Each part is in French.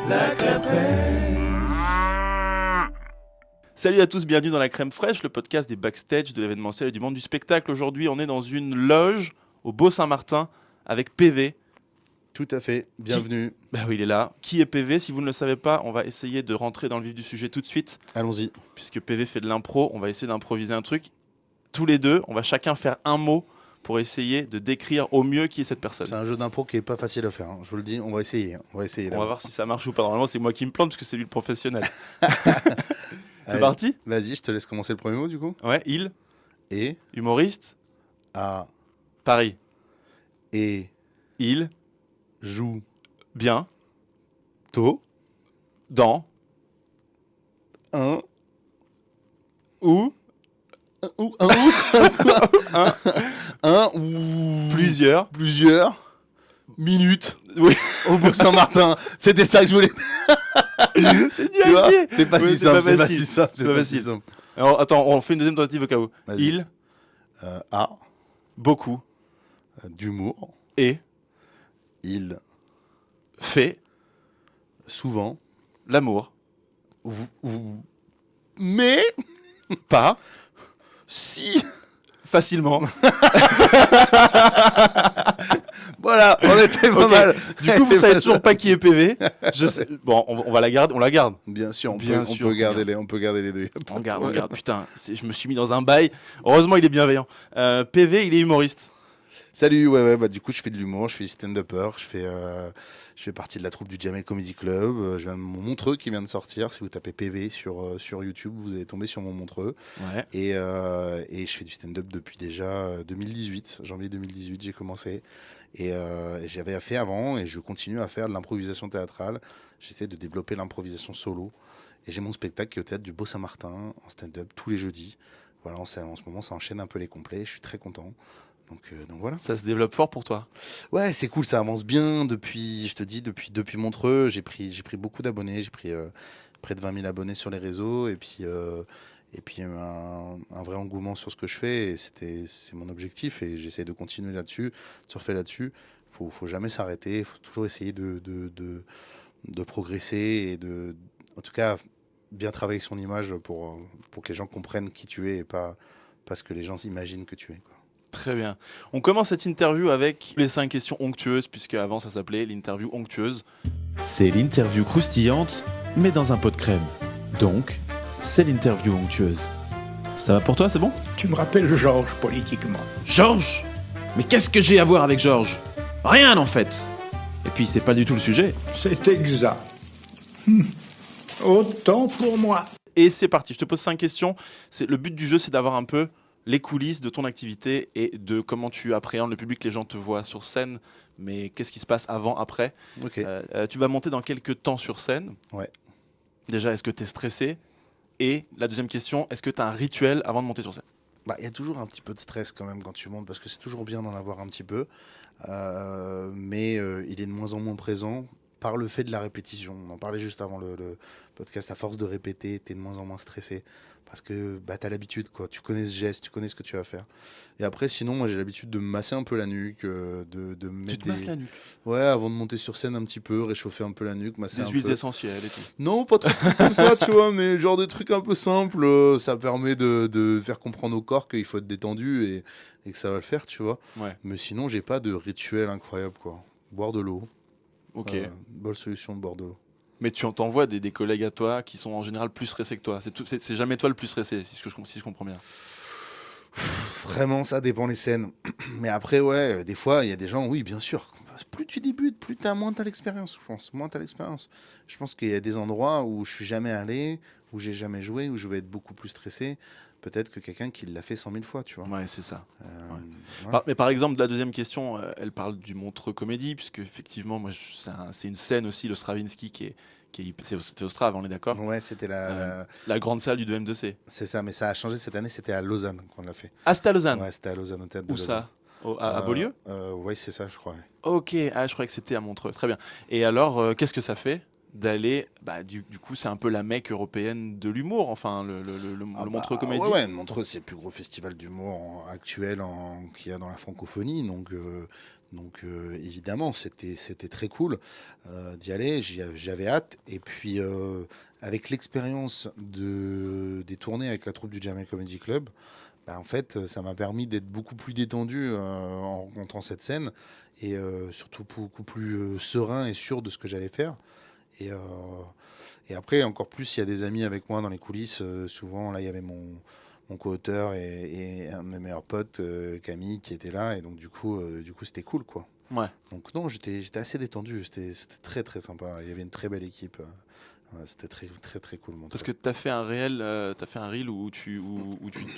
La crème fraîche. Salut à tous, bienvenue dans La Crème Fraîche, le podcast des backstage de l'événementiel et du monde du spectacle. Aujourd'hui, on est dans une loge au Beau-Saint-Martin avec PV. Tout à fait, bienvenue. Bah oui, il est là. Qui est PV? Si vous ne le savez pas, on va essayer de rentrer dans le vif du sujet tout de suite. Allons-y. Puisque PV fait de l'impro, on va essayer d'improviser un truc. Tous les deux, on va chacun faire un mot pour essayer de décrire au mieux qui est cette personne. C'est un jeu d'impro qui est pas facile à faire, hein. Je vous le dis, on va essayer. On va voir si ça marche ou pas. Normalement, c'est moi qui me plante parce que c'est lui le professionnel. C'est Allez, parti? Vas-y, je te laisse commencer le premier mot du coup. Ouais, il, Et, humoriste, à, Paris. et, Il, joue, bien, to, dans, un, ou, ou, plusieurs. plusieurs minutes Oui, au Bourg-Saint-Martin. C'était ça que je voulais. c'est nul Tu à vois, chier. c'est pas Ouais, si c'est simple, pas c'est pas facile. si simple, C'est pas pas si facile. simple. Alors, attends, on fait une deuxième tentative au cas où. Vas-y. Il, À, beaucoup, d'humour, et, il, fait, souvent, l'amour, mais, pas, si. facilement. Voilà, on était pas Ok. mal. Du coup, vous savez toujours pas qui est PV. Je sais. Bon, on va la garder, on la garde. Bien sûr, on Bien peut, sûr, on peut garder les deux. On garde. Putain, je me suis mis dans un bail. Heureusement, il est bienveillant. PV, il est humoriste. Salut, bah du coup je fais de l'humour, je fais du stand-upper, je fais partie de la troupe du Jamel Comedy Club, je viens de mon Montreux qui vient de sortir, si vous tapez PV sur YouTube, vous allez tomber sur mon Montreux, Ouais. et je fais du stand-up depuis déjà 2018, janvier 2018 j'ai commencé, et j'avais fait avant, et je continue à faire de l'improvisation théâtrale, j'essaie de développer l'improvisation solo, et j'ai mon spectacle qui est au théâtre du Beau-Saint-Martin, en stand-up tous les jeudis, voilà, en ce moment ça enchaîne un peu les complets, je suis très content. Donc voilà. Ça se développe fort pour toi. Ouais, c'est cool, ça avance bien depuis, je te dis, depuis Montreux, j'ai pris beaucoup d'abonnés, j'ai pris près de 20 000 abonnés sur les réseaux, et puis un vrai engouement sur ce que je fais, et c'est mon objectif, et j'essaie de continuer là-dessus, de surfer là-dessus. Faut jamais s'arrêter, il faut toujours essayer de progresser, et en tout cas, bien travailler son image pour que les gens comprennent qui tu es, et pas ce que les gens imaginent que tu es, quoi. Très bien. On commence cette interview avec les 5 questions onctueuses, puisque avant ça s'appelait l'interview onctueuse. C'est l'interview croustillante, mais dans un pot de crème. Donc, c'est l'interview onctueuse. Ça va pour toi, c'est bon? Tu me rappelles Georges politiquement. Georges? Mais qu'est-ce que j'ai à voir avec Georges? Rien en fait. Et puis c'est pas du tout le sujet. C'est exact. Autant pour moi. Et c'est parti, je te pose 5 questions. Le but du jeu, c'est d'avoir un peu les coulisses de ton activité et de comment tu appréhendes le public. Les gens te voient sur scène, mais qu'est-ce qui se passe avant, après? Ok. Tu vas monter dans quelques temps sur scène. Ouais. Déjà, est-ce que tu es stressé? Et la deuxième question, est-ce que tu as un rituel avant de monter sur scène? Bah, il y a toujours un petit peu de stress quand même quand tu montes, parce que c'est toujours bien d'en avoir un petit peu, mais il est de moins en moins présent par le fait de la répétition. On en parlait juste avant le podcast. À force de répéter, tu es de moins en moins stressé, parce que bah, tu as l'habitude, quoi. Tu connais ce geste, tu connais ce que tu vas faire. Et après, sinon, moi j'ai l'habitude de me masser un peu la nuque, de me Tu mettre te masses la nuque? Ouais, avant de monter sur scène un petit peu, réchauffer un peu la nuque, masser Des un huiles peu. essentielles et tout. Non, pas trop de trucs comme ça, tu vois, mais genre des trucs un peu simples, ça permet de faire comprendre au corps qu'il faut être détendu, et que ça va le faire, tu vois. Ouais, Mais sinon, j'ai pas de rituel incroyable, quoi. Boire de l'eau. ok. Bonne solution de boire de l'eau. Mais tu t'envoies des collègues à toi qui sont en général plus stressés que toi. C'est jamais toi le plus stressé, si je comprends bien. Vraiment, ça dépend les scènes. Mais après, ouais, des fois, il y a des gens, oui, bien sûr. Plus tu débutes, moins tu as l'expérience, je pense. Moins tu as l'expérience. Je pense qu'il y a des endroits où je suis jamais allé, où j'ai jamais joué, où je vais être beaucoup plus stressé. Peut-être que quelqu'un qui l'a fait 100 000 fois, tu vois. Ouais, c'est ça. Voilà. Mais par exemple, la deuxième question, elle parle du Montreux Comédie, puisque effectivement, moi, c'est une scène aussi, le Stravinsky, c'était au Strave, on est d'accord? Ouais, c'était La grande salle du 2M2C. C'est ça, mais ça a changé cette année, c'était à Lausanne qu'on l'a fait. Ah, c'était à Lausanne? Ouais, c'était à Lausanne, au théâtre de Où Lausanne. ça? À Beaulieu? Oui, c'est ça, je crois. Ouais. Ok, je croyais que c'était à Montreux. Très bien. Et alors, qu'est-ce que ça fait d'aller, du coup, c'est un peu la Mecque européenne de l'humour, enfin, le Montreux Comédie. Ouais, Montreux, c'est le plus gros festival d'humour actuel qu'il y a dans la francophonie. Donc évidemment, c'était très cool d'y aller. J'avais hâte. Et puis, avec l'expérience des tournées avec la troupe du Jamel Comedy Club, en fait, ça m'a permis d'être beaucoup plus détendu en rencontrant cette scène et surtout beaucoup plus serein et sûr de ce que j'allais faire. Et, euh, et après, encore plus, il y a des amis avec moi dans les coulisses. Souvent, là, il y avait mon co-auteur et un de mes meilleurs potes, Camille, qui était là. Et donc, du coup, c'était cool, quoi. Ouais. Donc, non, j'étais assez détendu. C'était très, très sympa. Il y avait une très belle équipe. Ouais, c'était très, très, très cool. Parce que tu as fait un reel où tu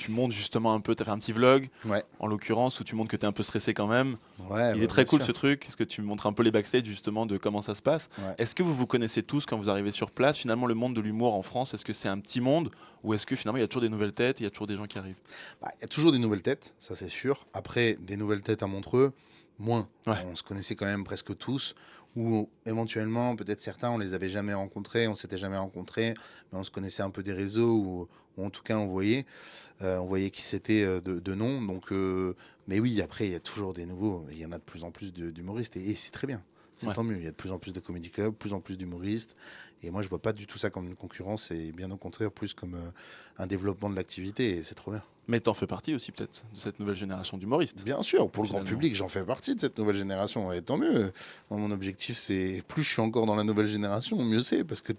montes justement un peu, tu as fait un petit vlog, Ouais. en l'occurrence, où tu montres que tu es un peu stressé quand même. Ouais, Il est très cool sûr. ce truc. Est-ce que tu montres un peu les backstage justement de comment ça se passe? Ouais. Est-ce que vous vous connaissez tous quand vous arrivez sur place? Finalement, le monde de l'humour en France, est-ce que c'est un petit monde ou est-ce que finalement il y a toujours des nouvelles têtes, il y a toujours des gens qui arrivent? Il y a toujours des nouvelles têtes, ça c'est sûr. Après, des nouvelles têtes à Montreux, moins. Ouais. On se connaissait quand même presque tous. Ou éventuellement, peut-être certains, on les avait jamais rencontrés, on s'était jamais rencontrés, mais on se connaissait un peu des réseaux, ou en tout cas on voyait qui c'était de nom. Donc, mais oui, après, il y a toujours des nouveaux. Il y en a de plus en plus d'humoristes, et c'est très bien. C'est Ouais. tant mieux. Il y a de plus en plus de comedy clubs, de plus en plus d'humoristes. Et moi, je vois pas du tout ça comme une concurrence, et bien au contraire, plus comme un développement de l'activité, et c'est trop bien. Mais t'en fais partie aussi peut-être de cette nouvelle génération d'humoristes. Bien sûr, pour le grand Finalement. public, j'en fais partie de cette nouvelle génération. Et tant mieux. Mon objectif, c'est plus je suis encore dans la nouvelle génération, mieux c'est. Parce que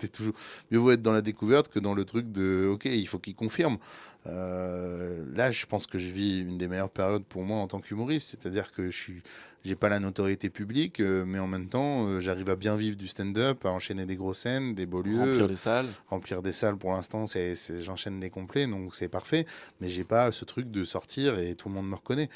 mieux vaut être dans la découverte que dans le truc de OK, il faut qu'il confirme. Là, je pense que je vis une des meilleures périodes pour moi en tant qu'humoriste. C'est-à-dire que j'ai pas la notoriété publique, mais en même temps, j'arrive à bien vivre du stand-up, à enchaîner des grosses scènes, des beaux lieux. Remplir les salles. Remplir des salles pour l'instant, j'enchaîne des complets, donc c'est parfait. Mais j'ai pas ce truc de sortir et tout le monde me reconnaît.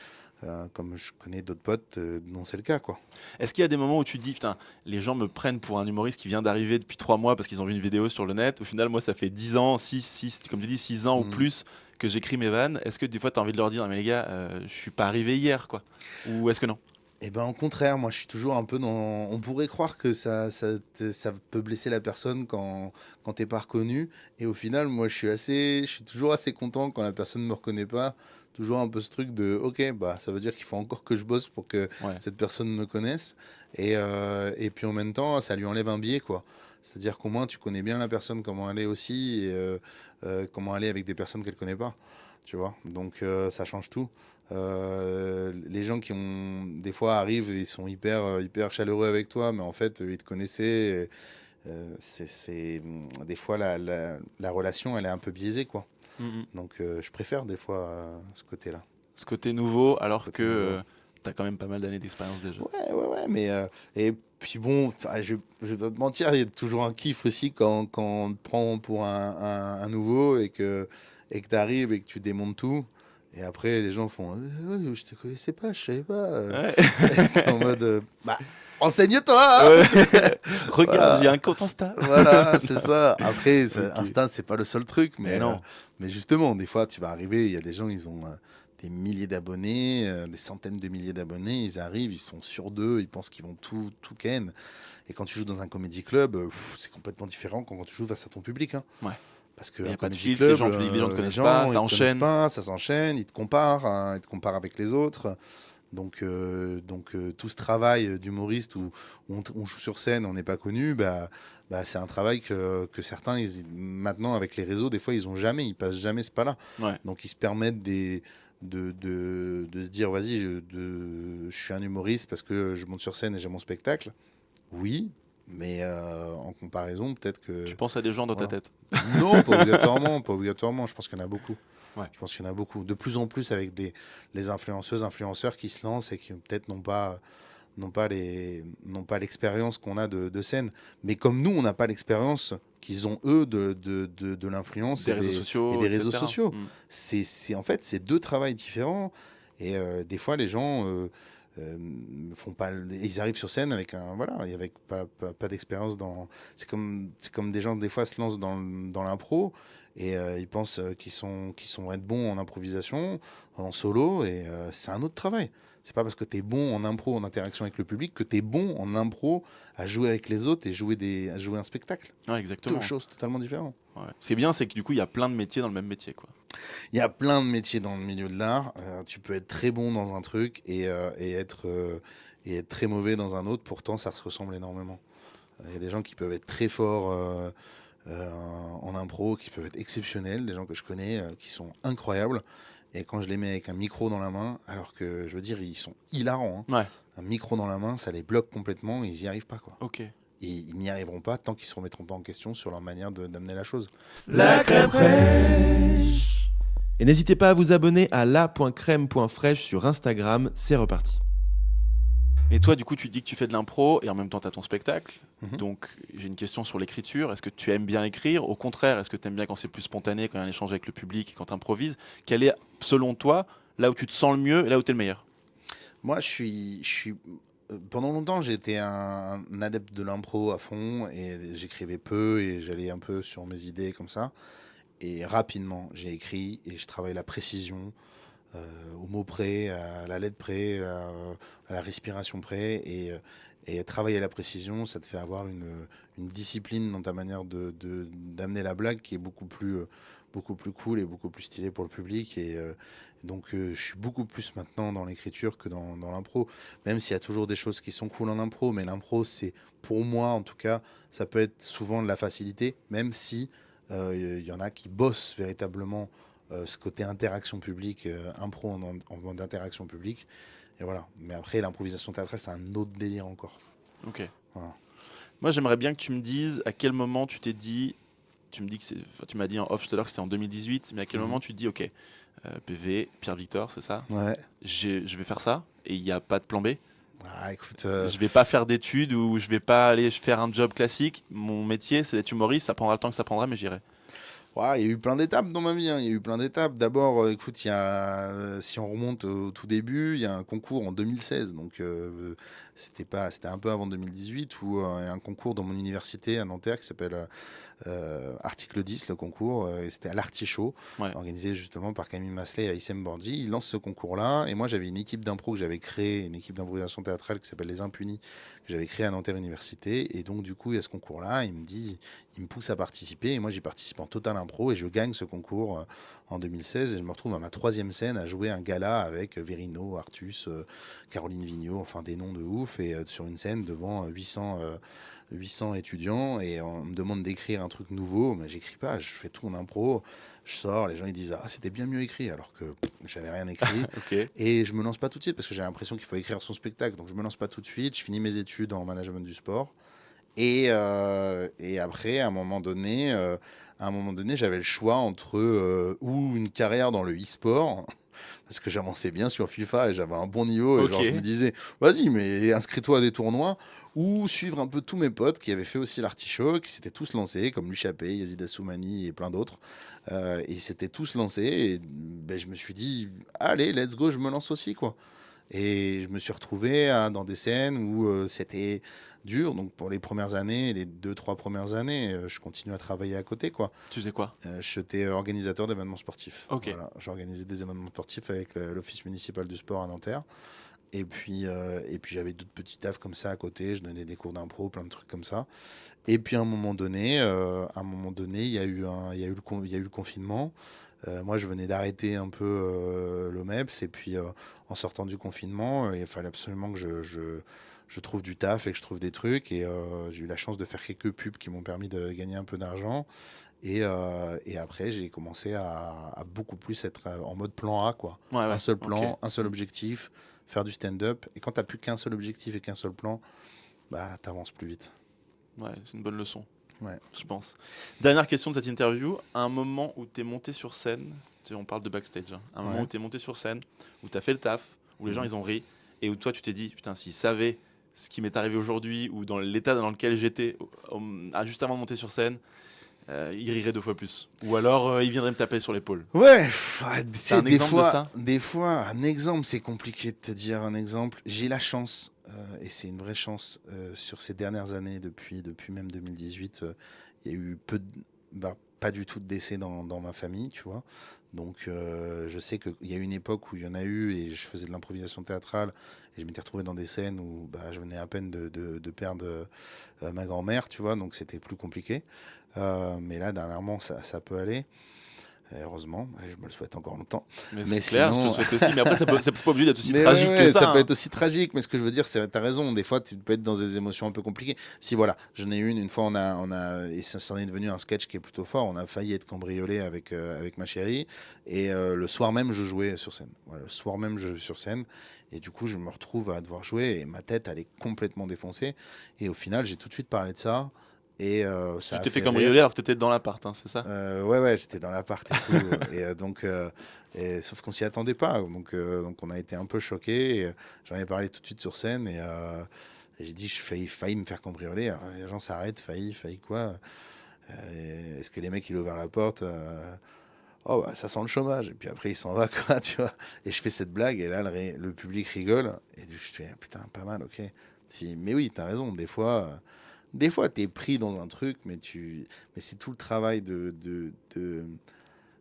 Comme je connais d'autres potes dont c'est le cas, quoi. Est-ce qu'il y a des moments où tu te dis, putain, les gens me prennent pour un humoriste qui vient d'arriver depuis 3 mois parce qu'ils ont vu une vidéo sur le net? Au final, moi, ça fait 10 ans, 6, comme tu dis, 6 ans ou plus que j'écris mes vannes. Est-ce que des fois, tu as envie de leur dire, mais les gars, je suis pas arrivé hier, quoi? Ou est-ce que non? Eh ben, au contraire, moi je suis toujours un peu dans. On pourrait croire que ça peut blesser la personne quand t'es pas reconnu. Et au final, moi je suis toujours assez content quand la personne ne me reconnaît pas. Toujours un peu ce truc de OK, ça veut dire qu'il faut encore que je bosse pour que cette personne me connaisse. Et puis en même temps, ça lui enlève un biais, quoi. C'est-à-dire qu'au moins tu connais bien la personne, comment elle est aussi, et comment elle est avec des personnes qu'elle connaît pas. Tu vois, donc ça change tout. Les gens qui ont des fois arrivent, ils sont hyper chaleureux avec toi, mais en fait ils te connaissaient. Des fois la relation elle est un peu biaisée, quoi. Donc je préfère des fois ce côté-là. Ce côté nouveau, alors côté que nouveau. tu as quand même pas mal d'années d'expérience déjà. Ouais, mais et puis bon, je vais pas te mentir, il y a toujours un kiff aussi quand on te prend pour un nouveau et que tu arrives et que tu démontes tout. Et après, les gens font je te connaissais pas, je savais pas. Ouais. En mode enseigne-toi. Ouais. Regarde, Voilà. j'ai un compte Insta. Voilà, c'est ça. Après, Ok. Insta, c'est pas le seul truc, Mais non. mais justement, des fois, tu vas arriver, il y a des gens, ils ont des milliers d'abonnés, des centaines de milliers d'abonnés, ils arrivent, ils sont sûrs d'eux, ils pensent qu'ils vont tout ken. Et quand tu joues dans un comedy club, c'est complètement différent quand tu joues face à ton public, hein. Ouais. Parce que Il y a un pas de comedy filtre, club, les gens ne te connaissent pas, ils ça te enchaîne. connaissent pas, ça s'enchaîne, ils te comparent, hein, ils te comparent avec les autres. Donc tout ce travail d'humoriste où on joue sur scène, on n'est pas connu, c'est un travail que certains, maintenant avec les réseaux, des fois ils passent jamais ce pas-là. Ouais. Donc ils se permettent de se dire, vas-y, je suis un humoriste parce que je monte sur scène et j'ai mon spectacle. Oui, mais en comparaison, peut-être que... Tu penses à des gens dans ta Voilà. tête. Non, pas obligatoirement. Je pense qu'il y en a beaucoup. Ouais. Je pense qu'il y en a beaucoup. De plus en plus avec les influenceurs qui se lancent et qui peut-être n'ont pas l'expérience qu'on a de scène. Mais comme nous, on n'a pas l'expérience qu'ils ont eux de l'influence Des réseaux sociaux, et des réseaux etc. sociaux. En fait, c'est deux travails différents. Et des fois, les gens font pas. Ils arrivent sur scène avec avec pas d'expérience dans. C'est comme des gens des fois se lancent dans l'impro et ils pensent qu'ils sont être bons en improvisation, en solo, et c'est un autre travail. C'est pas parce que tu es bon en impro, en interaction avec le public, que tu es bon en impro à jouer avec les autres et à jouer un spectacle. Ouais, exactement. Deux choses totalement différentes. Ouais. Ce qui est bien, c'est que du coup, il y a plein de métiers dans le même métier, quoi. Il y a plein de métiers dans le milieu de l'art. Tu peux être très bon dans un truc et être très mauvais dans un autre. Pourtant, ça se ressemble énormément. Il y a des gens qui peuvent être très forts en impro, qui peuvent être exceptionnels, des gens que je connais qui sont incroyables. Et quand je les mets avec un micro dans la main, alors que je veux dire, ils sont hilarants, hein. Ouais, Un micro dans la main, ça les bloque complètement, ils n'y arrivent pas, quoi. ok. Et ils n'y arriveront pas tant qu'ils ne se remettront pas en question sur leur manière d'amener la chose. La crème fraîche. Et n'hésitez pas à vous abonner à la.crème.fraîche sur Instagram, c'est reparti. Et toi, du coup, tu dis que tu fais de l'impro et en même temps, tu as ton spectacle. Mhm. Donc, j'ai une question sur l'écriture. Est-ce que tu aimes bien écrire? Au contraire, est-ce que tu aimes bien quand c'est plus spontané, quand il y a un échange avec le public, quand tu improvises? Quel est, selon toi, là où tu te sens le mieux et là où tu es le meilleur? Moi, pendant longtemps, j'ai été un adepte de l'impro à fond et j'écrivais peu et j'allais un peu sur mes idées comme ça. Et rapidement, j'ai écrit et je travaille la précision, au mot près, à la lettre près, à la respiration près. Et travailler la précision, ça te fait avoir une discipline dans ta manière d'amener la blague qui est beaucoup plus cool et beaucoup plus stylé pour le public. Donc, je suis beaucoup plus maintenant dans l'écriture que dans l'impro. Même s'il y a toujours des choses qui sont cool en impro, mais l'impro, c'est, pour moi en tout cas, ça peut être souvent de la facilité, même si il y en a qui bossent véritablement ce côté interaction publique, impro en mode interaction publique. Et voilà. Mais après, l'improvisation théâtrale, c'est un autre délire encore. Ok. Voilà. Moi, j'aimerais bien que tu me dises à quel moment tu t'es dit. Tu me dis que tu m'as dit en off tout à l'heure que c'était en 2018, mais à quel moment tu te dis, ok, PV, Pierre-Victor, c'est ça? Ouais. Je vais faire ça et il n'y a pas de plan B. Ah, écoute, Je vais pas faire d'études ou je vais pas aller faire un job classique. Mon métier, c'est d'être humoriste. Ça prendra le temps que ça prendra, mais j'irai. ouais, il y a eu plein d'étapes dans ma vie, hein. Il y a eu plein d'étapes. D'abord, écoute, si on remonte au tout début, il y a un concours en 2016. Donc, c'était un peu avant 2018 où il y a un concours dans mon université à Nanterre qui s'appelle Article 10, le concours. Et c'était à l'Artichaut, Ouais. organisé justement par Camille Masselet et Issem Bordi. Ils lancent ce concours-là. Et moi, j'avais une équipe d'impro que j'avais créée, une équipe d'improvisation théâtrale qui s'appelle Les Impunis, que j'avais créée à Nanterre Université. Et donc, du coup, il y a ce concours-là. Il me pousse à participer. Et moi, j'y participe en total impro et je gagne ce concours en 2016. Et je me retrouve à ma 3e scène à jouer un gala avec Verino, Artus, Caroline Vigneault, enfin des noms de ouf. Et sur une scène devant 800 étudiants. Et on me demande d'écrire un truc nouveau. Mais j'écris pas, je fais tout en impro. Je sors, les gens ils disent ah, c'était bien mieux écrit, alors que j'avais rien écrit. Ok. Et je me lance pas tout de suite parce que j'ai l'impression qu'il faut écrire son spectacle. Donc je me lance pas tout de suite. Je finis mes études en management du sport. Et après, à un moment donné, j'avais le choix entre ou une carrière dans le e-sport, parce que j'avançais bien sur FIFA et j'avais un bon niveau. Et Ok. genre, je me disais, vas-y, mais inscris-toi à des tournois, ou suivre un peu tous mes potes qui avaient fait aussi l'artichaut, qui s'étaient tous lancés, comme Luchapé, Yazid Assoumani et plein d'autres. Ils s'étaient tous lancés. Et ben, je me suis dit, allez, let's go, je me lance aussi, quoi. Et je me suis retrouvé dans des scènes où c'était dur. Donc pour les premières années, les 2-3 premières années, je continue à travailler à côté, quoi. Tu sais quoi? J'étais organisateur d'événements sportifs. Ok. Voilà, j'organisais des événements sportifs avec l'Office municipal du sport à Nanterre. Et puis j'avais d'autres petits tafs comme ça à côté. Je donnais des cours d'impro, plein de trucs comme ça. Et puis à un moment donné, il y a eu le confinement. Moi, je venais d'arrêter un peu l'OMEPS. Et puis en sortant du confinement, il fallait absolument que je trouve du taf et que je trouve des trucs. Et j'ai eu la chance de faire quelques pubs qui m'ont permis de gagner un peu d'argent. Et après, j'ai commencé à beaucoup plus être en mode plan A, quoi. Ouais, ouais. Un seul plan, Ok. un seul objectif, faire du stand-up. Et quand tu n'as plus qu'un seul objectif et qu'un seul plan, bah, tu avances plus vite. Ouais, c'est une bonne leçon. Ouais. Je pense. Dernière question de cette interview. À un moment où tu es monté sur scène, tu sais, on parle de backstage, hein. Un moment Ouais. où tu es monté sur scène, où tu as fait le taf, où les gens ils ont ri, et où toi tu t'es dit, putain, s'ils savaient ce qui m'est arrivé aujourd'hui, ou dans l'état dans lequel j'étais juste avant de monter sur scène, ils riraient 2 fois plus. Ou alors ils viendraient me taper sur l'épaule. Ouais, tu C'est un sais, des exemple de fois, ça? un exemple, c'est compliqué de te dire un exemple. J'ai la chance, et c'est une vraie chance, sur ces dernières années, depuis même 2018, il y a eu pas du tout de décès dans ma famille, tu vois. Donc, je sais qu'il y a eu une époque où il y en a eu et je faisais de l'improvisation théâtrale et je m'étais retrouvé dans des scènes où je venais à peine de perdre ma grand-mère, tu vois, donc c'était plus compliqué. Mais là, dernièrement, ça peut aller. Heureusement, et je me le souhaite encore longtemps. Mais Mais c'est clair, sinon- je te le souhaite aussi. Mais après, c'est pas obligé d'être aussi Mais tragique ouais, que ouais, ça. peut hein. être aussi tragique, mais ce que je veux dire, c'est t'as raison. Des fois, tu peux être dans des émotions un peu compliquées. Si voilà, j'en ai une fois, et ça s'en est devenu un sketch qui est plutôt fort. On a failli être cambriolé avec ma chérie, et le soir même, je jouais sur scène. Voilà, le soir même, je jouais sur scène, et du coup, je me retrouve à devoir jouer, et ma tête, elle est complètement défoncée. Et au final, j'ai tout de suite parlé de ça, et ça Tu a t'es fait rire. cambrioler alors que t'étais dans l'appart, hein, c'est ça? Ouais, j'étais dans l'appart et tout. Sauf qu'on s'y attendait pas. Donc on a été un peu choqués. J'en ai parlé tout de suite sur scène et j'ai dit, failli me faire cambrioler. Alors, les gens s'arrêtent, failli quoi? Est-ce que les mecs, ils ont ouvert la porte? Oh, ça sent le chômage. Et puis après, il s'en va, quoi, tu vois. Et je fais cette blague et là, le public rigole. Et je fais, putain, pas mal, ok. Mais oui, t'as raison. Des fois, tu es pris dans un truc, mais c'est tout le travail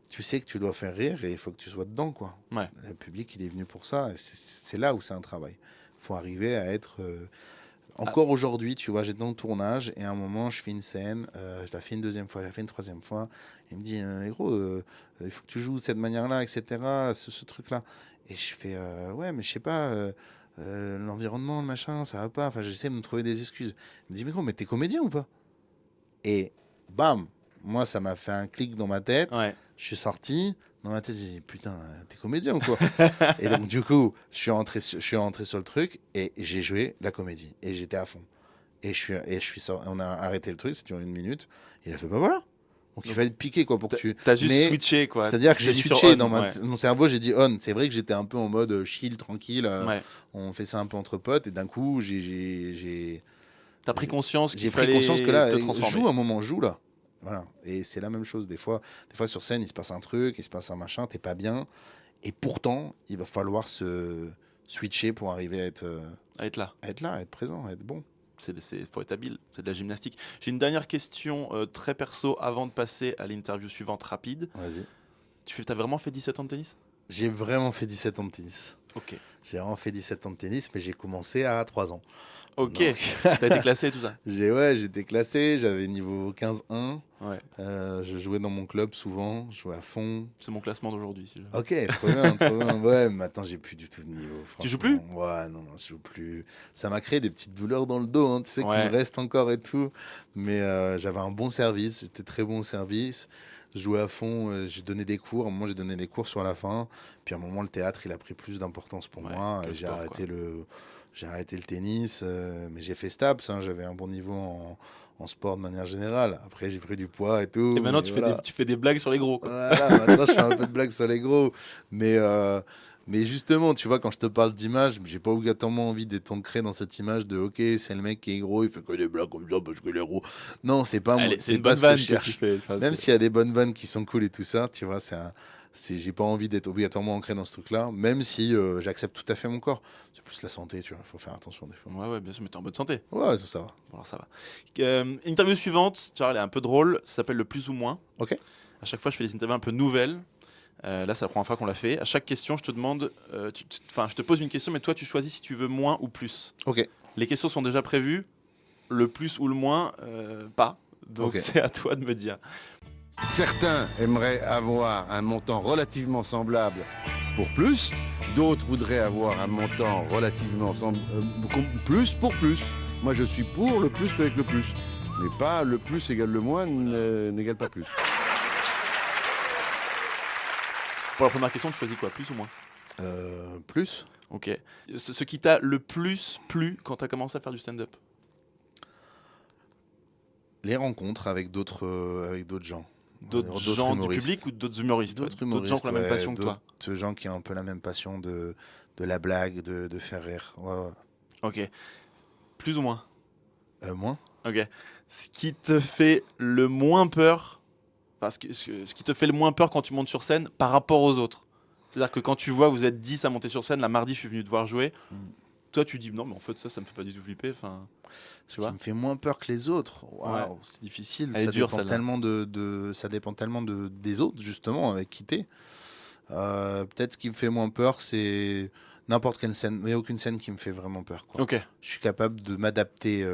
tu sais que tu dois faire rire et il faut que tu sois dedans, quoi. Ouais. Le public, il est venu pour ça. Et c'est là où c'est un travail. Il faut arriver à être... Encore aujourd'hui, tu vois, j'étais dans le tournage et à un moment, je fais une scène, je la fais une deuxième fois, je la fais une troisième fois. Il me dit, gros, il faut que tu joues de cette manière-là, etc., ce truc-là. Et je fais, ouais, mais je sais pas... l'environnement, le machin, ça va pas. Enfin, j'essaie de me trouver des excuses. Il me dit, mais gros, mais t'es comédien ou pas? Et bam, moi, ça m'a fait un clic dans ma tête. Ouais. Je suis sorti. Dans ma tête, j'ai dit, putain, t'es comédien ou quoi? Et donc, du coup, je suis rentré sur le truc et j'ai joué la comédie. Et j'étais à fond. Et je suis sorti. On a arrêté le truc, c'était 1 minute. Il a fait, bah voilà. Donc, il fallait te piquer, quoi, pour que tu. T'as juste Mais switché, quoi. C'est-à-dire que j'ai J'ai mis sur switché on, dans ouais. mon cerveau, j'ai dit on. C'est vrai que j'étais un peu en mode chill, tranquille. Ouais. On fait ça un peu entre potes. Et d'un coup, T'as pris conscience qu'il j'ai pris fallait conscience que là, te transformer. joue un moment, joue là. Voilà. Et c'est la même chose. Des fois sur scène, il se passe un truc, il se passe un machin, t'es pas bien. Et pourtant, il va falloir se switcher pour arriver à être là. à être présent, à être bon. Faut être habile, c'est de la gymnastique. J'ai une dernière question très perso avant de passer à l'interview suivante rapide. Vas-y. T'as vraiment fait 17 ans de tennis? J'ai vraiment fait 17 ans de tennis. Ok. J'ai vraiment fait 17 ans de tennis, mais j'ai commencé à 3 ans. Ok. Donc- T'as été classé et tout ça? J'étais classé, j'avais niveau 15-1. Ouais. Je jouais dans mon club souvent, je jouais à fond. C'est mon classement d'aujourd'hui. Si je... Ok, trop bien, trop bien. Ouais, mais maintenant j'ai plus du tout de niveau. Tu joues franchement. Ouais, non, je joue plus. Ça m'a créé des petites douleurs dans le dos, hein, tu sais, Ouais. qui me restent encore et tout. Mais j'avais un bon service, j'étais très bon au service. Je jouais à fond, j'ai donné des cours. À un moment, j'ai donné des cours sur la fin. Puis à un moment, le théâtre, il a pris plus d'importance pour Ouais, moi. que le J'ai sport, arrêté j'ai arrêté le tennis, mais j'ai fait STAPS, hein, j'avais un bon niveau en sport de manière générale. Après, j'ai pris du poids et tout. Et maintenant, mais tu, voilà. tu fais des blagues sur les gros, quoi. Voilà, maintenant, je fais un peu de blagues sur les gros. Mais justement, tu vois, quand je te parle d'image, j'ai pas obligatoirement envie d'être ancré dans cette image de OK, c'est le mec qui est gros, il fait que des blagues comme ça parce que les gros. Non, c'est pas moi. C'est une pas bonne ce que vanne je que cherche. tu fais. Enfin, Même c'est- s'il y a des bonnes vannes qui sont cool et tout ça, tu vois, j'ai pas envie d'être obligatoirement ancré dans ce truc-là, même si j'accepte tout à fait mon corps. C'est plus la santé, tu vois, il faut faire attention des fois. Ouais, bien sûr, mais t'es en bonne santé. Ouais, ça va. Bon, alors ça va. Interview suivante, tu vois, elle est un peu drôle. Ça s'appelle le plus ou moins. Ok. À chaque fois, je fais des interviews un peu nouvelles. Là, c'est la première fois qu'on l'a fait. À chaque question, je te demande, je te pose une question, mais toi, tu choisis si tu veux moins ou plus. Ok. Les questions sont déjà prévues. Le plus ou le moins, pas. Donc, Ok. c'est à toi de me dire. Certains aimeraient avoir un montant relativement semblable pour plus, d'autres voudraient avoir un montant relativement plus pour plus. Moi je suis pour le plus qu'avec le plus, mais pas le plus égale le moins n'égale pas plus. Pour la première question, tu choisis quoi? Plus ou moins? Plus. Ok. Ce qui t'a le plus plu quand tu as commencé à faire du stand-up? Les rencontres avec d'autres gens. D'autres gens du humoristes. public ou d'autres humoristes? D'autres ouais. humoristes, D'autres gens qui ont la même ouais, passion que toi? D'autres gens qui ont un peu la même passion de la blague, de faire rire. Ouais. Ok. Plus ou moins? Moins. Ok. Ce qui te fait le moins peur, ce qui te fait le moins peur quand tu montes sur scène par rapport aux autres. C'est-à-dire que quand tu vois, vous êtes 10 à monter sur scène, la mardi, je suis venu te voir jouer. toi tu dis non mais en fait ça me fait pas du tout flipper, enfin Ce tu qui vois. me fait moins peur que les autres. Waouh, Ouais. c'est difficile. Elle est Ça dure, dépend celle-là. tellement ça dépend tellement des autres, justement, avec qui t'es. Peut-être ce qui me fait moins peur, c'est n'importe quelle scène. Il n'y a aucune scène qui me fait vraiment peur, quoi. OK, Je suis capable de m'adapter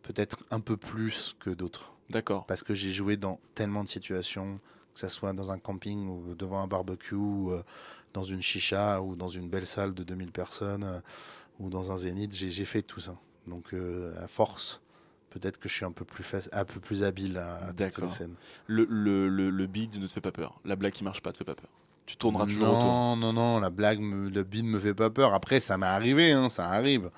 peut-être un peu plus que d'autres. d'accord. Parce que j'ai joué dans tellement de situations, que ce soit dans un camping ou devant un barbecue, ou dans une chicha, ou dans une belle salle de 2000 personnes, ou dans un zénith. J'ai fait tout ça. Donc, à force, peut-être que je suis un peu plus habile à toutes ces D'accord. scènes. Le bide ne te fait pas peur. La blague qui marche pas te fait pas peur. Tu tourneras toujours autour. Non, le bide me fait pas peur. Après, ça m'est arrivé, hein, ça arrive.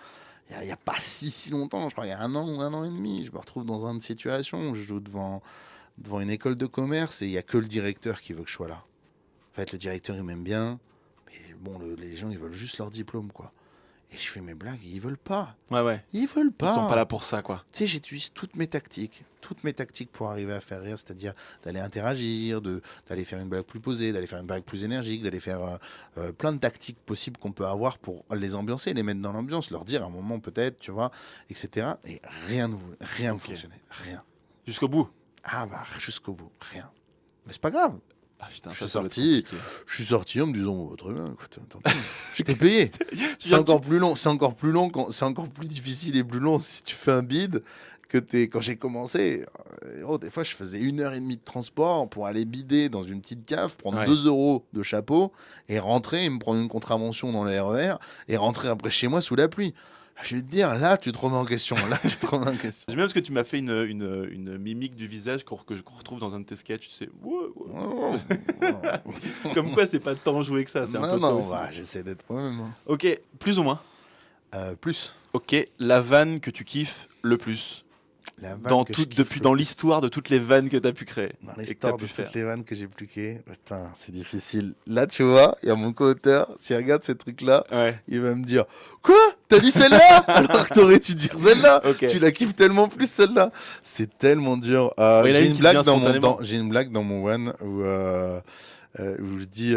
Il y a pas si longtemps, je crois, il y a un an ou un an et demi, je me retrouve dans une situation où je joue devant une école de commerce et il n'y a que le directeur qui veut que je sois là. En fait, le directeur, il m'aime bien, mais bon, les gens, ils veulent juste leur diplôme, quoi. Et je fais mes blagues, ils veulent pas. Ouais. Ils veulent pas. Ils sont pas là pour ça, quoi. Tu sais, j'utilise toutes mes tactiques pour arriver à faire rire, c'est-à-dire d'aller interagir, d'aller faire une blague plus posée, d'aller faire une blague plus énergique, d'aller faire plein de tactiques possibles qu'on peut avoir pour les ambiancer, les mettre dans l'ambiance, leur dire à un moment peut-être, tu vois, etc. Et rien ne Ok. fonctionnait, rien. Jusqu'au bout. Ah bah, jusqu'au bout, rien. Mais c'est pas grave. Ah putain, Je ça suis doit être sorti. compliqué. Je suis sorti en me disant, oh, très bien, écoute, tant pis. Je t'ai payé. viens C'est encore plus long, c'est encore plus difficile et plus long si tu fais un bide que quand j'ai commencé. Des fois, je faisais 1h30 de transport pour aller bider dans une petite cave, prendre Ouais. 2 euros de chapeau et rentrer et me prendre une contravention dans le RER et rentrer après chez moi sous la pluie. Je vais te dire, là, tu te remets en question. J'aime bien parce que tu m'as fait une mimique du visage qu'on retrouve dans un de tes sketchs, tu sais. Comme quoi, c'est pas tant joué que ça, c'est un peu toi non, aussi. j'essaie d'être moi-même. Hein. Ok, plus ou moins. Plus. Ok, la vanne que tu kiffes le plus La vanne dans que je toute, kiffe depuis le dans plus. l'histoire de toutes les vannes que tu as pu créer. Dans et que l'histoire t'as pu de faire. toutes les vannes que j'ai pluquées, putain, c'est difficile. Là, tu vois, il y a mon co-auteur, s'il regarde ces trucs-là, Ouais. il va me dire « Quoi ? T'as dit celle-là ?» Alors que t'aurais dû dire celle-là. Ok. Tu la kiffes tellement plus, celle-là. C'est tellement dur. Ouais, il y en a J'ai une une qui te blague vient spontanément. j'ai une blague dans mon one où je dis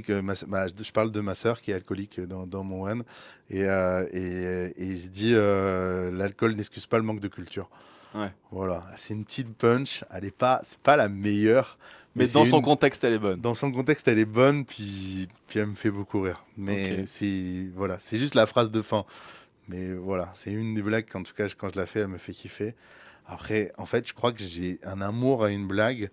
que je parle de ma sœur qui est alcoolique dans mon one et je dis l'alcool n'excuse pas le manque de culture. Ouais. Voilà, c'est une petite punch, c'est pas la meilleure, Mais c'est dans son contexte, elle est bonne. dans son contexte elle est bonne, puis elle me fait beaucoup rire. Mais Ok. c'est juste la phrase de fin. Mais voilà, c'est une des blagues qu'en tout cas quand je la fais, elle me fait kiffer. Après, en fait, je crois que j'ai un amour à une blague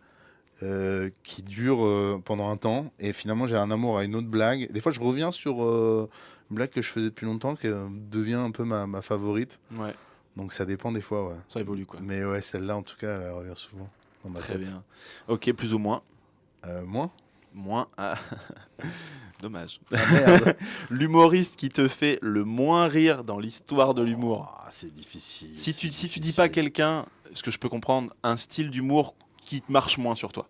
qui dure pendant un temps, et finalement j'ai un amour à une autre blague. Des fois, je reviens sur une blague que je faisais depuis longtemps, qui devient un peu ma favorite. Ouais, Donc ça dépend des fois, ouais. ça évolue quoi. Mais ouais, celle-là, en tout cas, elle revient souvent dans ma Très tête. bien. Ok, plus ou moins. Moi Moins. Ah. Dommage. Ah, merde. L'humoriste qui te fait le moins rire dans l'histoire de l'humour. Ah, c'est difficile. Si tu c'est dis pas difficile. quelqu'un, ce que je peux comprendre, un style d'humour qui marche moins sur toi.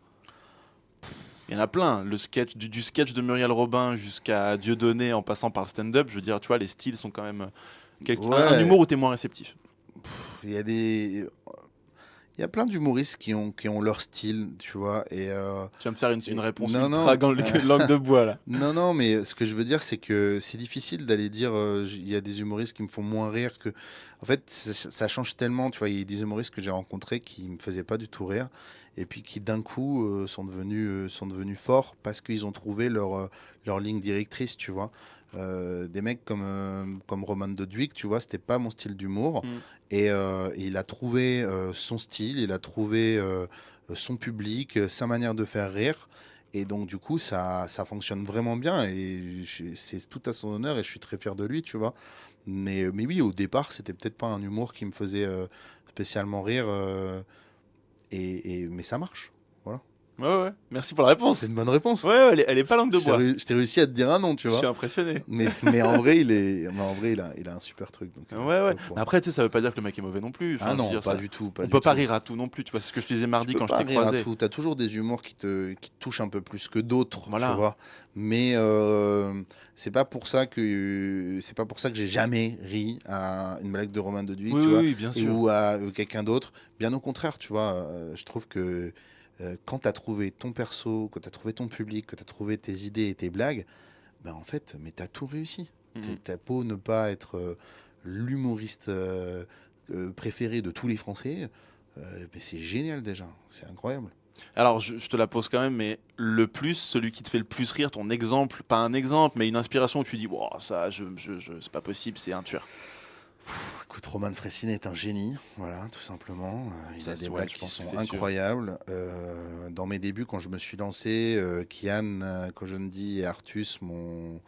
Il y en a plein. Le sketch, du sketch de Muriel Robin jusqu'à Dieudonné en passant par le stand-up, je veux dire, tu vois, les styles sont quand même. Ouais. Un humour où t'es moins réceptif. Il y a des... Il y a plein d'humoristes qui ont leur style, tu vois, et... Tu vas me faire une réponse Non, ultra non. langue de bois là. Non, mais ce que je veux dire, c'est que c'est difficile d'aller dire il y a des humoristes qui me font moins rire que. En fait, ça change tellement. Tu vois, il y a des humoristes que j'ai rencontrés qui me faisaient pas du tout rire et puis qui d'un coup sont devenus forts parce qu'ils ont trouvé leur ligne directrice, tu vois. Des mecs comme Roman Doduic, tu vois, c'était pas mon style d'humour. Et il a trouvé son style, il a trouvé son public, sa manière de faire rire. Et donc, du coup, ça fonctionne vraiment bien. Et c'est tout à son honneur et je suis très fier de lui, tu vois. Mais oui, au départ, c'était peut-être pas un humour qui me faisait spécialement rire. Mais ça marche. Voilà. Ouais. Merci pour la réponse. C'est une bonne réponse. Ouais, elle est pas langue de bois. Je t'ai réussi à te dire un nom, tu Je suis vois. impressionné. Mais en vrai, il a un super truc. Donc, Ouais. c'est top, quoi. Après, tu sais, ça veut pas dire que le mec est mauvais non plus. Enfin, Ah je veux non, dire, pas ça- du tout. On peut pas rire à tout non plus, tu vois. C'est ce que je te disais mardi quand je t'ai croisé. Tu as toujours des humours qui te touchent un peu plus que d'autres, Voilà. tu vois. Mais c'est pas pour ça que j'ai jamais ri à une blague de Romain Doduic, tu vois, Oui, bien sûr. ou à quelqu'un d'autre. Bien au contraire, tu vois. Je trouve que quand tu as trouvé ton perso, quand tu as trouvé ton public, que tu as trouvé tes idées et tes blagues, ben en fait, mais tu as tout réussi. T'as beau ne pas être l'humoriste préféré de tous les Français, mais c'est génial déjà, c'est incroyable. Alors, je te la pose quand même, mais le plus, celui qui te fait le plus rire, ton exemple, pas un exemple, mais une inspiration où tu dis, wow, ça, c'est pas possible, c'est un tueur. Écoute, Roman Frécinet est un génie, voilà, tout simplement. Il Ça, a des ouais, blagues je qui pense que sont c'est sûr. incroyables. Dans mes débuts, quand je me suis lancé, Kian, Kojandi et Artus m'ont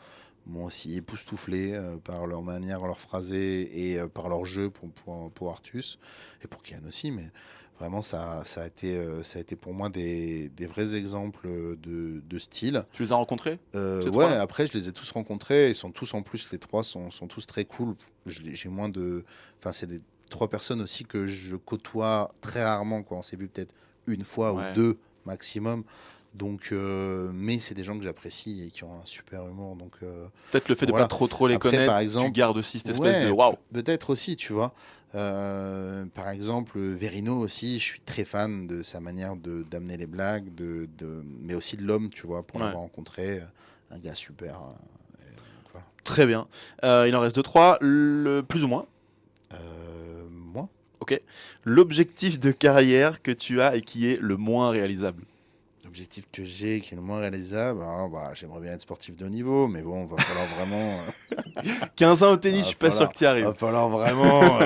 aussi époustouflé par leur manière, leur phrasé et par leur jeu pour Artus et pour Kian aussi. Mais vraiment, ça a été pour moi des vrais exemples de style. Tu les as rencontrés ces Ouais, trois-là après, je les ai tous rencontrés. Ils sont tous, en plus, les trois sont tous très cool. J'ai moins de. Enfin, c'est des trois personnes aussi que je côtoie très rarement, quoi. On s'est vu peut-être une fois Ouais. ou deux maximum. Donc, mais c'est des gens que j'apprécie et qui ont un super humour. Donc, Peut-être le fait de voilà. pas trop les Après, connaître, par tu exemple, gardes aussi cette espèce ouais, de waouh. peut-être aussi, tu vois. Par exemple, Verino aussi, je suis très fan de sa manière d'amener les blagues, mais aussi de l'homme, tu vois, pour Ouais. l'avoir rencontré. Un gars super. Voilà. Très bien. Il en reste 2-3. Le plus ou moins. Moi, L'objectif de carrière que tu as et qui est le moins réalisable. l'objectif que j'ai, qui est le moins réalisable, j'aimerais bien être sportif de haut niveau, mais bon, va falloir vraiment. 15 ans au tennis, je suis pas sûr que tu y Va arrives. falloir vraiment.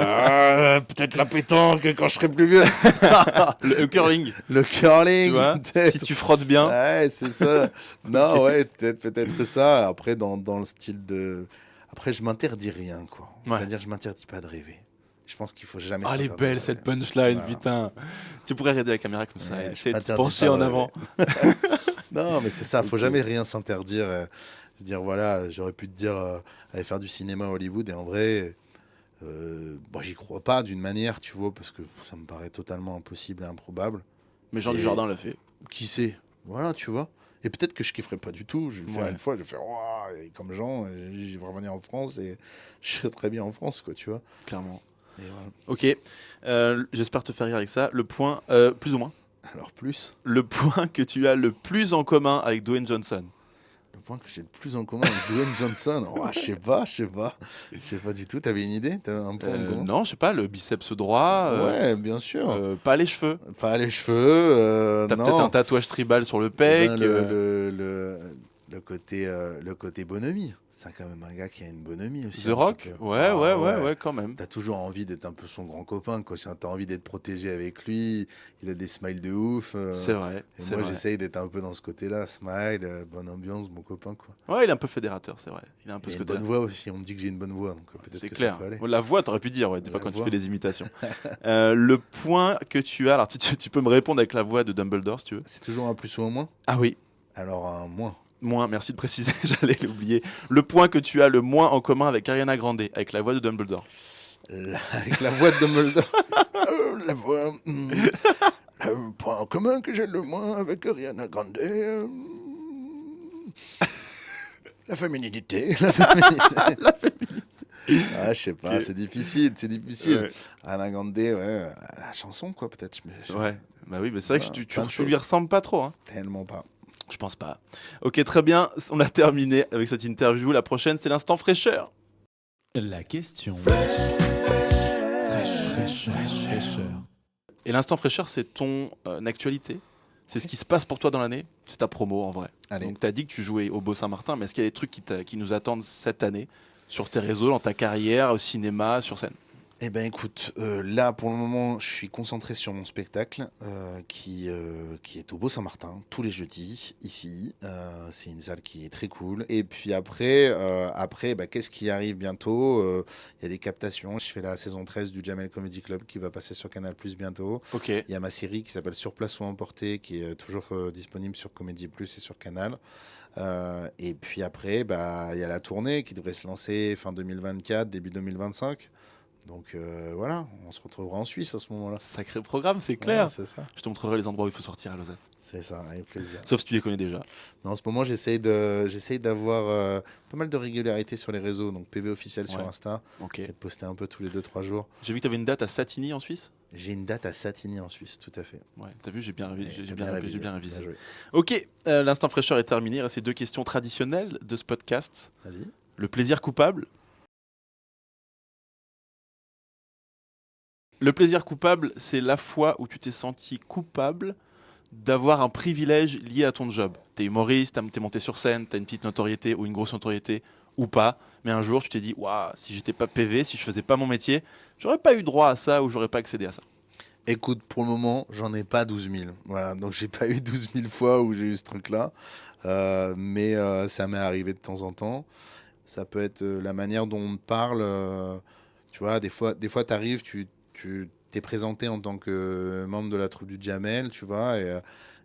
Peut-être la pétanque quand je serai plus vieux. Le curling, Le curling, tu vois, peut-être. si tu frottes bien. Ouais, c'est ça. Non, ouais, peut-être ça. Après, dans le style de. Après, je m'interdis rien, quoi. Ouais. C'est-à-dire que je m'interdis pas de rêver. Je pense qu'il faut jamais. Ah, elle est s'interdire de belle cette rêver. punchline, Voilà. putain. Tu pourrais regarder la caméra comme ça Ouais, et je essayer de te m'interdis pencher pas en de avant. Non, mais c'est ça. Faut Ok. jamais rien s'interdire. Se dire, voilà, j'aurais pu te dire, aller faire du cinéma à Hollywood. Et en vrai, j'y crois pas d'une manière, tu vois, parce que ça me paraît totalement impossible et improbable. Mais Jean Et- Dujardin l'a fait. Qui sait? Voilà, tu vois. Et peut-être que je kifferais pas du tout. Je vais le faire Ouais. une fois, je vais faire Ouah, et comme Jean, je vais revenir en France et je serais très bien en France, quoi, tu vois. Clairement. Et voilà. Ok. J'espère te faire rire avec ça. Le point, plus ou moins. Alors, plus, Le point que tu as le plus en commun avec Dwayne Johnson. le point que j'ai le plus en commun avec Dwayne Johnson, je sais pas. Je sais pas du tout. T'avais une idée? T'avais un point en commun? Non, je sais pas, le biceps droit. Ouais, bien sûr. Pas les cheveux. Pas les cheveux, T'as non. peut-être un tatouage tribal sur le Eh pec. ben, le côté bonhomie. C'est quand même un gars qui a une bonhomie aussi. The un Rock. petit peu. Ouais, Ah ouais, quand même. T'as toujours envie d'être un peu son grand copain, quoi. T'as envie d'être protégé avec lui. Il a des smiles de ouf. C'est vrai. Et C'est moi, vrai. j'essaye d'être un peu dans ce côté-là. Smile, bonne ambiance, mon copain, quoi. Ouais, il est un peu fédérateur, c'est vrai. Il a un peu Il a ce une côté-là. bonne voix aussi. On me dit que j'ai une bonne voix, donc peut-être C'est que clair. ça peut aller. La voix, t'aurais pu dire, ouais, des fois La quand tu voix. fais des imitations. Le point que tu as, alors tu peux me répondre avec la voix de Dumbledore si tu veux. C'est toujours un plus ou un moins? Ah oui, Alors, un moins. moins, merci de préciser, j'allais l'oublier. Le point que tu as le moins en commun avec Ariana Grande, avec la voix de Dumbledore. Avec la voix de Dumbledore. La voix. Le point en commun que j'ai le moins avec Ariana Grande. La féminité. La féminité. Ah, je sais pas, Ok. c'est difficile, c'est difficile. Ouais. Ariana Grande, ouais, la chanson, quoi, peut-être. Ouais, bah oui, mais c'est vrai que Voilà, tu plein de lui choses. ressembles pas trop, hein. Tellement pas. Je pense pas. Ok, très bien, on a terminé avec cette interview. La prochaine, c'est l'instant fraîcheur. La question. Fraîcheur. Et l'instant fraîcheur, c'est ton actualité. C'est ce qui se passe pour toi dans l'année. C'est ta promo en vrai. Allez. Donc tu as dit que tu jouais au Beau Saint-Martin, mais est-ce qu'il y a des trucs qui nous attendent cette année sur tes réseaux, dans ta carrière, au cinéma, sur scène? Eh ben écoute, là pour le moment, je suis concentré sur mon spectacle qui est au Beau Saint-Martin tous les jeudis ici. C'est une salle qui est très cool. Et puis après, qu'est-ce qui arrive bientôt? Il y a des captations. Je fais la saison 13 du Jamel Comedy Club qui va passer sur Canal+ bientôt. Ok. Il y a ma série qui s'appelle Sur place ou emporté qui est toujours disponible sur Comédie Plus et sur Canal. Et puis après, il y a la tournée qui devrait se lancer fin 2024, début 2025. Donc voilà, on se retrouvera en Suisse à ce moment-là. Sacré programme, c'est clair. Ouais, c'est ça, Je te montrerai les endroits où il faut sortir à Lausanne. c'est ça, avec plaisir. Sauf si tu les connais déjà. Non, en ce moment, j'essaye d'avoir pas mal de régularité sur les réseaux, donc PV officiel sur Ouais. Insta, Ok. et de poster un peu tous les 2-3 jours. J'ai vu que tu avais une date à Satigny en Suisse. J'ai une date à Satigny en Suisse, tout à fait. Ouais, t'as vu, j'ai bien révisé. T'as J'ai bien révisé. Bien joué. Ok, l'instant fraîcheur est terminé. Il reste ces deux questions traditionnelles de ce podcast. Vas-y. Le plaisir coupable. Le plaisir coupable, c'est la fois où tu t'es senti coupable d'avoir un privilège lié à ton job. T'es humoriste, t'es monté sur scène, t'as une petite notoriété ou une grosse notoriété ou pas, mais un jour tu t'es dit waouh, si j'étais pas PV, si je faisais pas mon métier, j'aurais pas eu droit à ça ou j'aurais pas accédé à ça. Écoute, pour le moment, j'en ai pas 12 000. Voilà, donc j'ai pas eu 12 000 fois où j'ai eu ce truc-là. Mais ça m'est arrivé de temps en temps. Ça peut être la manière dont on te parle. Tu vois, des fois tu arrives, tu t'es présenté en tant que membre de la troupe du Jamel, tu vois,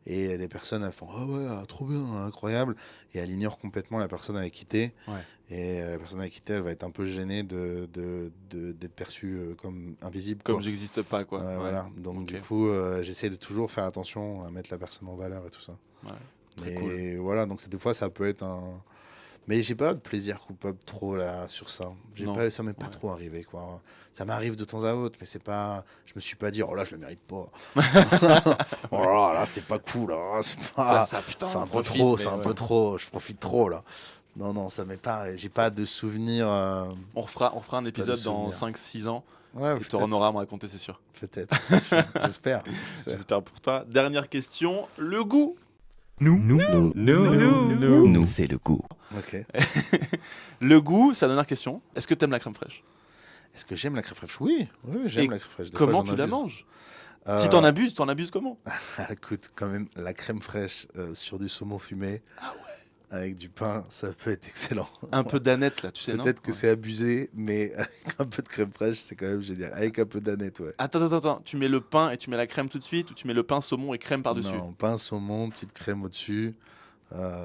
et les personnes elles font ah ouais, ah, trop bien, incroyable. Et elles ignorent complètement la personne avec qui t'es. Ouais. Et la personne avec qui t'es, elle va être un peu gênée d'être perçue comme invisible, Comme quoi. j'existe pas, quoi. Ouais. Voilà, donc Ok. du coup, j'essaie de toujours faire attention à mettre la personne en valeur et tout ça. Ouais, très Mais voilà, donc des fois, ça peut être un. Mais j'ai pas de plaisir coupable trop là sur ça. Non. Ça m'est pas Ouais. trop arrivé, quoi. Ça m'arrive de temps à autre, mais c'est pas. Je me suis pas dit, oh là, je le mérite pas. Oh là, c'est pas cool, là. Putain, C'est un peu profite, trop, mais c'est un ouais. peu trop. Je profite trop là. Non, ça m'est pas. J'ai pas de souvenir. On refera un J'ai pas de épisode dans souvenir. 5-6 ans Ouais, et tu en auras à me raconter, c'est sûr. peut-être, c'est sûr. J'espère. J'espère pour toi. Dernière question, le goût. Nous, c'est le goût. Ok. Le goût, c'est la dernière question. Est-ce que t'aimes la crème fraîche? Est-ce que j'aime la crème fraîche? Oui, Et j'aime la crème fraîche. Des fois, Comment j'en tu la abuse. manges? Si t'en abuses comment? Écoute, quand même, la crème fraîche sur du saumon fumé, avec du pain, ça peut être excellent. Un peu d'aneth là, tu sais, non? Peut-être que Ouais. c'est abusé, mais avec un peu de crème fraîche, c'est quand même génial. Avec un peu d'aneth, ouais. Attends. Tu mets le pain et tu mets la crème tout de suite ou tu mets le pain, saumon et crème par-dessus? Non, pain, saumon, petite crème au-dessus.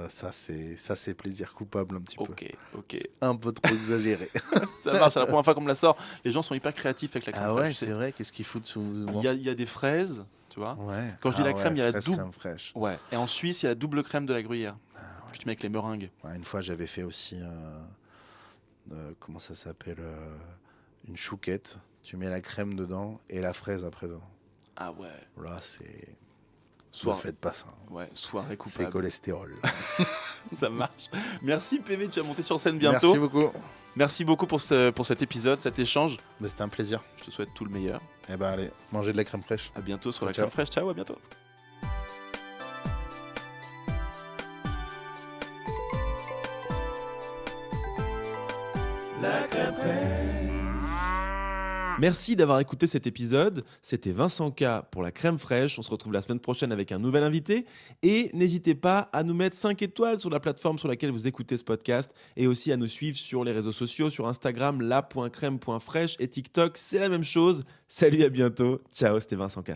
Ça, c'est plaisir coupable un petit peu. Ok. Un peu trop exagéré. Ça marche, c'est la première fois qu'on me la sort. Les gens sont hyper créatifs avec la crème Ah fraîche. ouais, tu sais. c'est vrai, qu'est-ce qu'ils foutent sous Il y a des fraises, tu vois. Ouais. Quand je dis la crème, il y a la fraise, double. crème fraîche. Ouais. Et en Suisse, il y a la double crème de la gruyère. Puis tu mets avec les meringues. Ouais, une fois, j'avais fait aussi, comment ça s'appelle, une chouquette. Tu mets la crème dedans et la fraise après dedans. Ah ouais. Là, c'est... Ne Soir... faites pas ça. Ouais, soirée C'est coupable. cholestérol. Ça marche. Merci PV, tu vas monter sur scène bientôt. Merci beaucoup. Merci beaucoup pour cet épisode, cet échange. Mais c'était un plaisir. Je te souhaite tout le meilleur. Eh ben allez, mangez de la crème fraîche. À bientôt sur la Ciao. crème fraîche. Ciao, à bientôt. Merci d'avoir écouté cet épisode. C'était Vincent K pour la crème fraîche. On se retrouve la semaine prochaine avec un nouvel invité. Et n'hésitez pas à nous mettre 5 étoiles sur la plateforme sur laquelle vous écoutez ce podcast et aussi à nous suivre sur les réseaux sociaux, sur Instagram, la.crème.fraîche et TikTok. C'est la même chose. Salut, à bientôt. Ciao, c'était Vincent K.